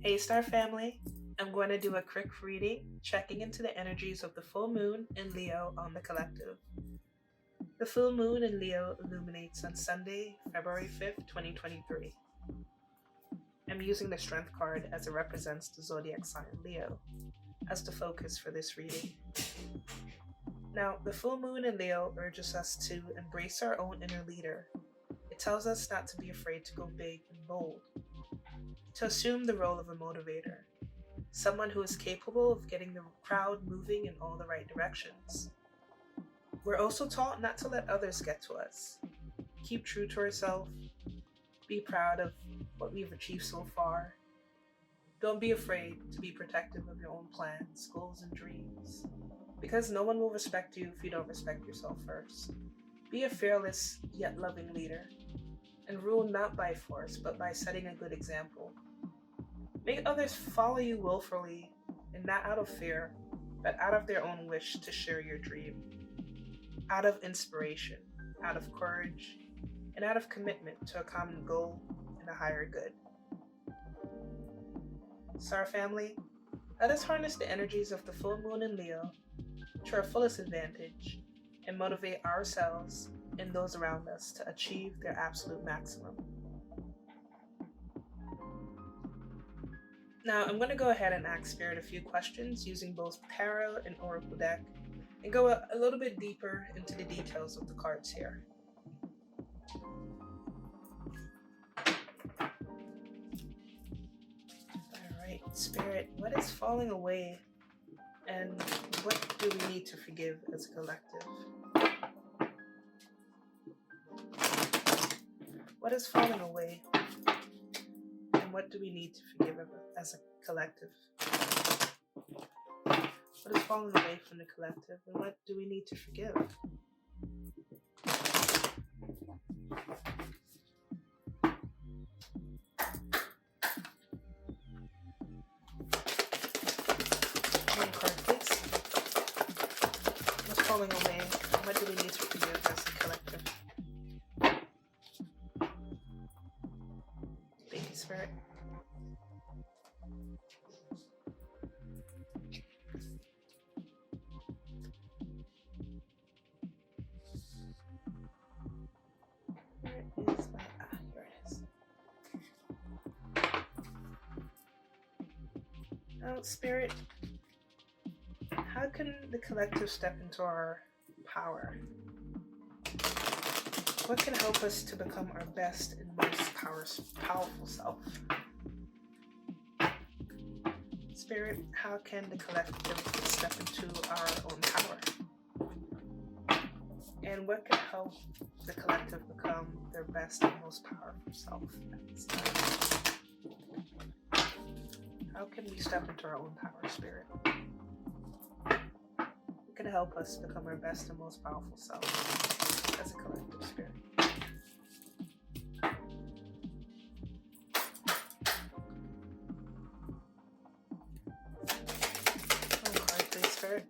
Hey Star family, I'm going to do a quick reading, checking into the energies of the full moon in Leo on the collective. The full moon in Leo illuminates on Sunday, February 5th, 2023. I'm using the Strength card as it represents the zodiac sign Leo as the focus for this reading. Now, the full moon in Leo urges us to embrace our own inner leader. It tells us not to be afraid to go big and bold, to assume the role of a motivator, someone who is capable of getting the crowd moving in all the right directions. We're also taught not to let others get to us. Keep true to ourselves. Be proud of what we've achieved so far. Don't be afraid to be protective of your own plans, goals, and dreams, because no one will respect you if you don't respect yourself first. Be a fearless yet loving leader, and rule not by force but by setting a good example. Make others follow you willfully and not out of fear, but out of their own wish to share your dream, out of inspiration, out of courage, and out of commitment to a common goal and a higher good. Star family, let us harness the energies of the full moon in Leo to our fullest advantage and motivate ourselves and those around us to achieve their absolute maximum. Now, I'm going to go ahead and ask Spirit a few questions using both Tarot and Oracle deck and go a little bit deeper into the details of the cards here. Alright, Spirit, what is falling away and what do we need to forgive as a collective? What is falling away and what do we need to forgive as a collective? What is falling away from the collective and what do we need to forgive? One card, please. What's falling away and what do we need to forgive as a collective? Thank you, Spirit. Where is my here it is. Now, Spirit, how can the collective step into our power? What can help us to become our best and most powerful self? Spirit, how can the collective step into our own power? And what can help the collective become their best and most powerful self at this time? How can we step into our own power, Spirit? What can help us become our best and most powerful self as a collective, Spirit? Oh, card, please, Spirit.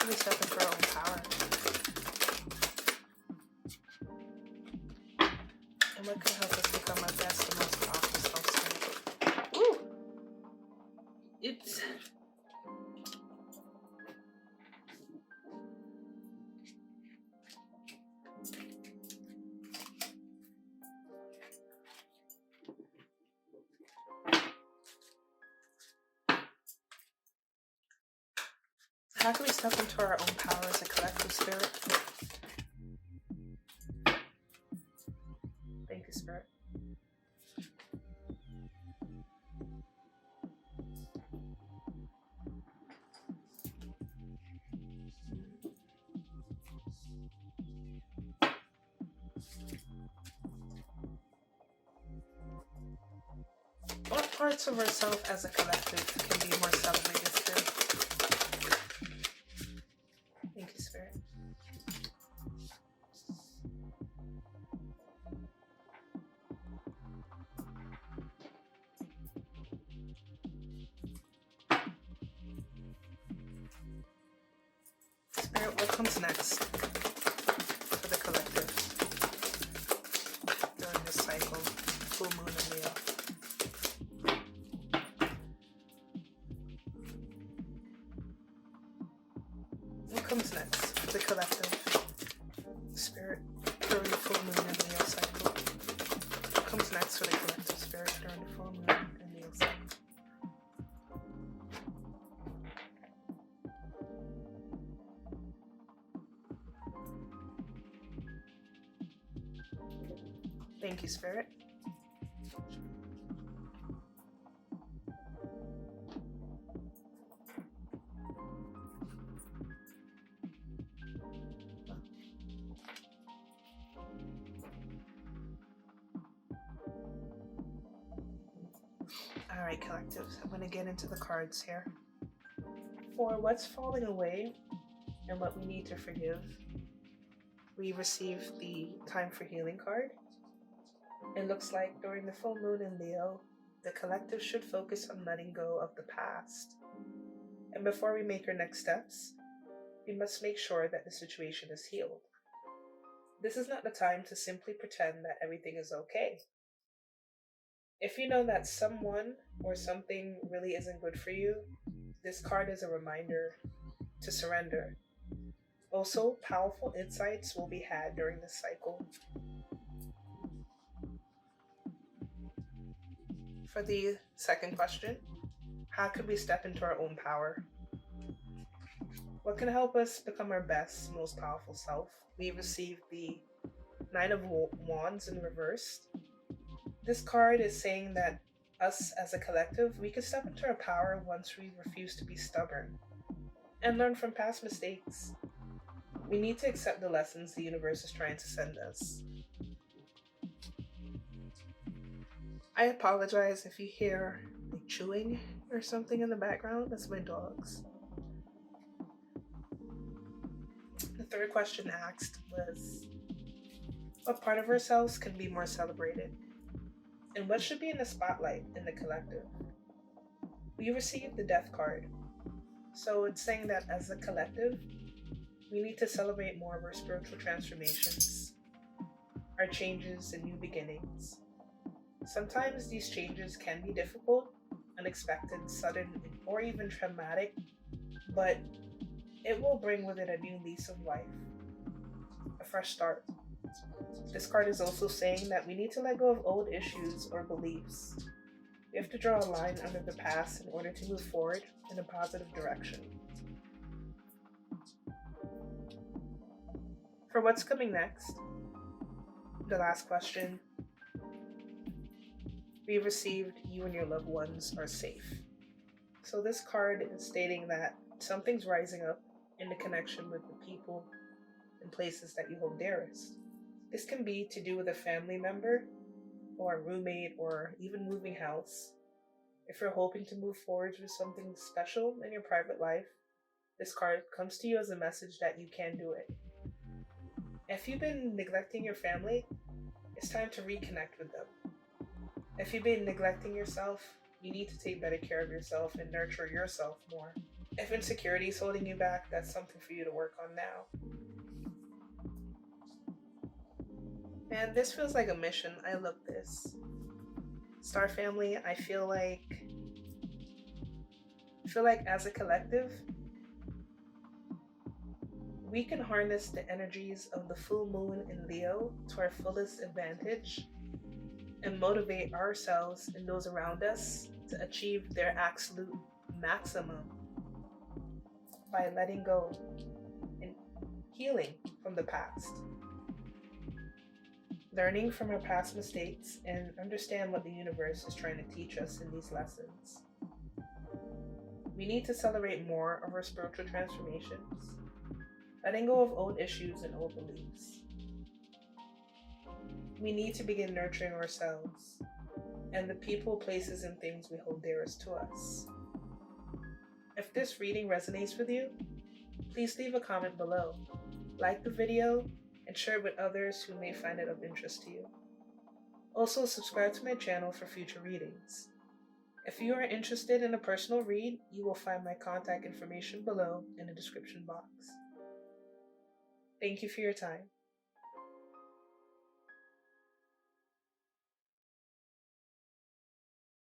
We step into our own power. And what can help us become our best and most powerful self? Woo! It's how can we step into our own power as a collective, Spirit? Thank you, Spirit. What parts of ourselves as a collective can be more celebrated, Spirit? Thank you, Spirit. comes next for the collective during this cycle, full moon and Leo? What comes next for the collective spirit during the full moon and Leo cycle? What comes next for the collective spirit during the full moon and Leo cycle? Thank you, Spirit. All right, collectives, I'm going to get into the cards here. For what's falling away and what we need to forgive, we received the Time for Healing card. It looks like during the full moon in Leo, the collective should focus on letting go of the past. And before we make our next steps, we must make sure that the situation is healed. This is not the time to simply pretend that everything is okay. If you know that someone or something really isn't good for you, this card is a reminder to surrender. Also, powerful insights will be had during this cycle. For the second question, how can we step into our own power? What can help us become our best, most powerful self? We received the Nine of Wands in reverse. This card is saying that us as a collective, we can step into our power once we refuse to be stubborn and learn from past mistakes. We need to accept the lessons the universe is trying to send us. I apologize if you hear like chewing or something in the background. That's my dogs. The third question asked was, what part of ourselves can be more celebrated? And what should be in the spotlight in the collective? We received the Death card. So it's saying that as a collective, we need to celebrate more of our spiritual transformations, our changes and new beginnings. Sometimes these changes can be difficult, unexpected, sudden, or even traumatic, but it will bring with it a new lease of life, a fresh start. This card is also saying that we need to let go of old issues or beliefs. We have to draw a line under the past in order to move forward in a positive direction. For what's coming next, the last question, we received you and your loved ones are safe. So this card is stating that something's rising up in the connection with the people and places that you hold dearest. This can be to do with a family member or a roommate or even moving house. If you're hoping to move forward with something special in your private life, this card comes to you as a message that you can do it. If you've been neglecting your family, it's time to reconnect with them. If you've been neglecting yourself, you need to take better care of yourself and nurture yourself more. If insecurity is holding you back, that's something for you to work on now. Man, this feels like a mission. I love this. Star family, I feel like as a collective, we can harness the energies of the full moon in Leo to our fullest advantage and motivate ourselves and those around us to achieve their absolute maximum by letting go and healing from the past, learning from our past mistakes, and understand what the universe is trying to teach us in these lessons. We need to celebrate more of our spiritual transformations, letting go of old issues and old beliefs. We need to begin nurturing ourselves and the people, places, and things we hold dearest to us. If this reading resonates with you, please leave a comment below, like the video, and share it with others who may find it of interest to you. Also, subscribe to my channel for future readings. If you are interested in a personal read, you will find my contact information below in the description box. Thank you for your time.